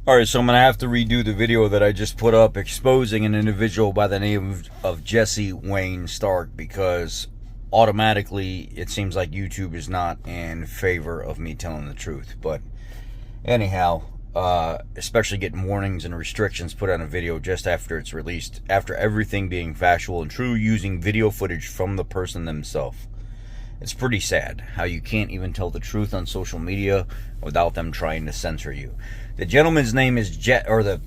Alright, so I'm going to have to redo the video that I just put up exposing an individual by the name of Jesse Wayne Stark, because automatically it seems like YouTube is not in favor of me telling the truth. But anyhow, especially getting warnings and restrictions put on a video just after it's released, after everything being factual and true, using video footage from the person themselves. It's pretty sad how you can't even tell the truth on social media without them trying to censor you. The gentleman's name is the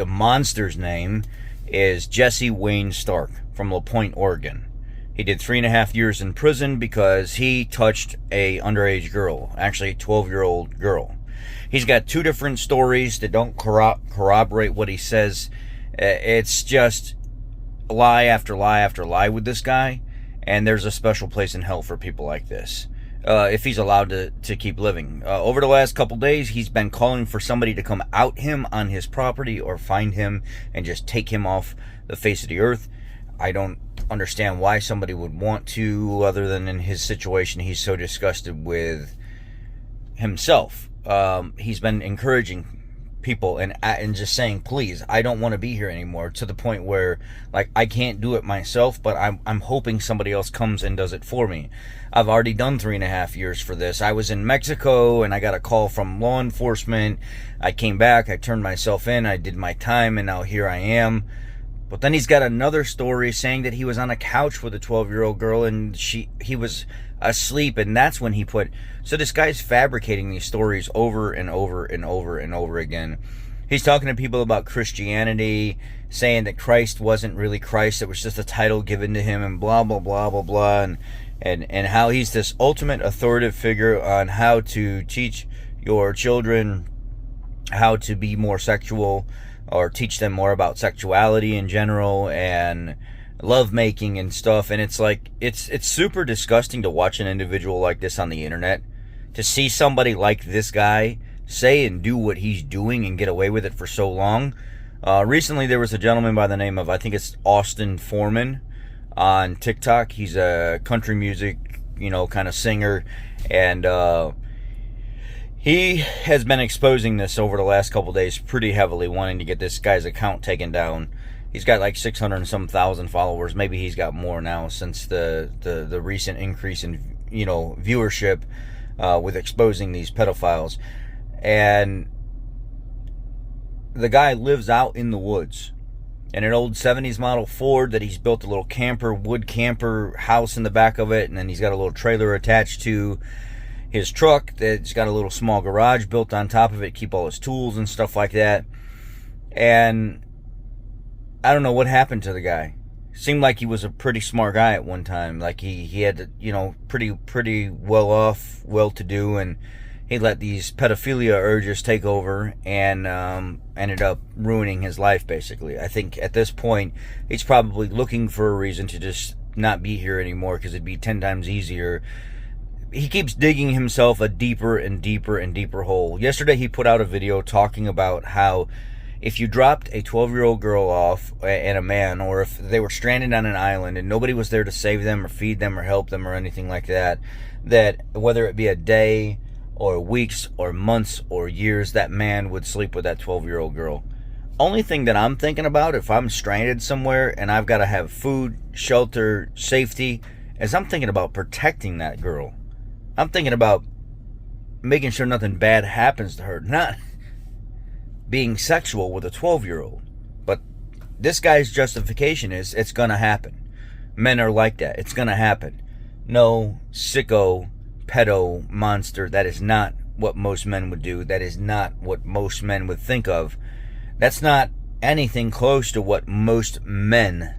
monster's name is Jesse Wayne Stark from La Pointe, Oregon. He did 3.5 years in prison because he touched a underage girl, actually a 12-year-old girl. He's got two different stories that don't corroborate what he says. It's just lie after lie after lie with this guy. And there's a special place in hell for people like this, if he's allowed to keep living. Over the last couple days, he's been calling for somebody to come out him on his property or find him and just take him off the face of the earth. I don't understand why somebody would want to, other than in his situation, he's so disgusted with himself. He's been encouraging people and just saying, please, I don't want to be here anymore, to the point where, like, I can't do it myself, but I'm hoping somebody else comes and does it for me. I've already done 3.5 years for this. I was in Mexico and I got a call from law enforcement. I came back, I turned myself in, I did my time, and now here I am. But then he's got another story saying that he was on a couch with a 12-year-old girl and he was asleep, and that's when he put... So this guy's fabricating these stories over and over and over and over again. He's talking to people about Christianity, saying that Christ wasn't really Christ, it was just a title given to him, and blah, blah, blah, blah, blah, and how he's this ultimate authoritative figure on how to teach your children how to be more sexual, or teach them more about sexuality in general, and love making and stuff. And it's like, it's super disgusting to watch an individual like this on the internet, to see somebody like this guy say and do what he's doing and get away with it for so long. Recently there was a gentleman by the name of, I think it's Austin Foreman on TikTok. He's a country music, kind of singer, and he has been exposing this over the last couple days pretty heavily, wanting to get this guy's account taken down. He's got like 600 and some thousand followers. Maybe he's got more now since the recent increase in viewership with exposing these pedophiles. And the guy lives out in the woods in an old 70s model Ford that he's built a little wood camper house in the back of it, and then he's got a little trailer attached to his truck that's got a little small garage built on top of it, keep all his tools and stuff like that. And I don't know what happened to the guy. Seemed like he was a pretty smart guy at one time. Like he had, pretty well off, well-to-do, and he let these pedophilia urges take over and ended up ruining his life, basically. I think at this point, he's probably looking for a reason to just not be here anymore, because it'd be 10 times easier. He keeps digging himself a deeper and deeper and deeper hole. Yesterday, he put out a video talking about how if you dropped a 12-year-old girl off and a man, or if they were stranded on an island and nobody was there to save them or feed them or help them or anything like that, that whether it be a day or weeks or months or years, that man would sleep with that 12-year-old girl. Only thing that I'm thinking about, if I'm stranded somewhere and I've got to have food, shelter, safety, is I'm thinking about protecting that girl. I'm thinking about making sure nothing bad happens to her, not being sexual with a 12-year-old. But this guy's justification is, it's gonna happen. Men are like that. It's gonna happen. No, sicko, pedo, monster. That is not what most men would do. That is not what most men would think of. That's not anything close to what most men,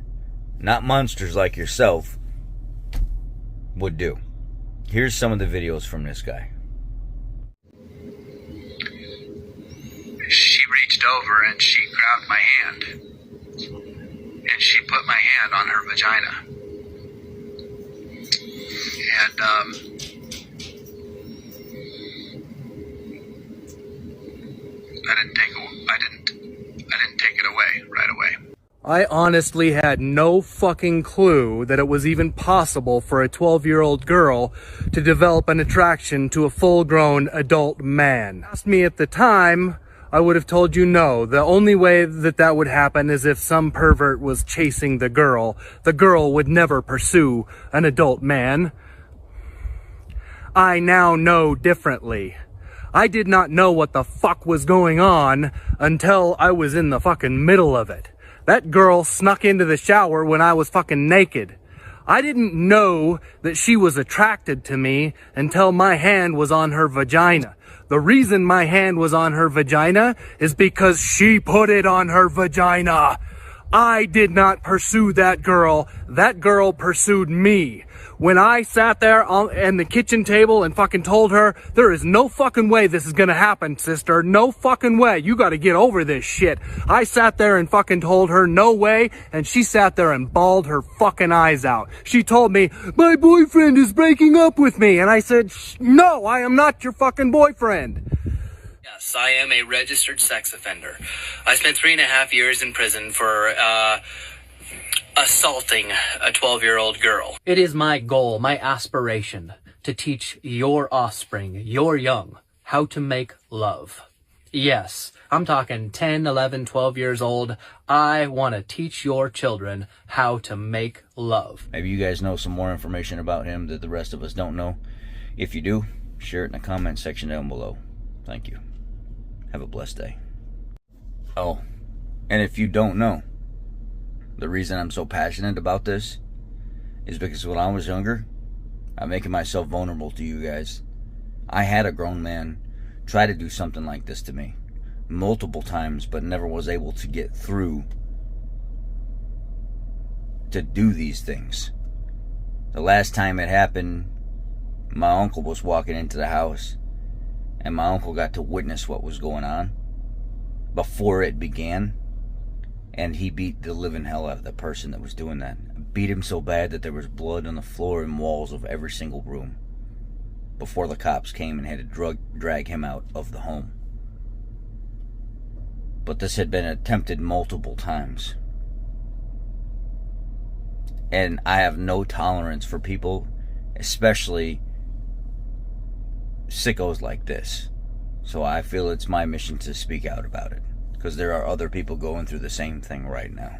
not monsters like yourself, would do. Here's some of the videos from this guy. She reached over and she grabbed my hand. And she put my hand on her vagina. And, I didn't take it away right away. I honestly had no fucking clue that it was even possible for a 12-year-old girl to develop an attraction to a full-grown adult man. Asked me at the time, I would have told you no. The only way that that would happen is if some pervert was chasing the girl. The girl would never pursue an adult man. I now know differently. I did not know what the fuck was going on until I was in the fucking middle of it. That girl snuck into the shower when I was fucking naked. I didn't know that she was attracted to me until my hand was on her vagina. The reason my hand was on her vagina is because she put it on her vagina. I did not pursue that girl. That girl pursued me. When I sat there on the kitchen table and fucking told her, there is no fucking way this is gonna happen, sister. No fucking way. You gotta get over this shit. I sat there and fucking told her no way, and she sat there and bawled her fucking eyes out. She told me, my boyfriend is breaking up with me. And I said, no, I am not your fucking boyfriend. Yes, I am a registered sex offender. I spent 3.5 years in prison for, assaulting a 12-year-old girl. It is my goal, my aspiration, to teach your offspring, your young, how to make love. Yes, I'm talking 10, 11, 12 years old. I want to teach your children how to make love. Maybe you guys know some more information about him that the rest of us don't know. If you do, share it in the comment section down below. Thank you. Have a blessed day. Oh, and if you don't know, the reason I'm so passionate about this is because when I was younger, I'm making myself vulnerable to you guys. I had a grown man try to do something like this to me multiple times, but never was able to get through to do these things. The last time it happened, my uncle was walking into the house, and my uncle got to witness what was going on before it began. And he beat the living hell out of the person that was doing that. Beat him so bad that there was blood on the floor and walls of every single room before the cops came and had to drag him out of the home. But this had been attempted multiple times. And I have no tolerance for people, especially sickos like this. So I feel it's my mission to speak out about it, because there are other people going through the same thing right now.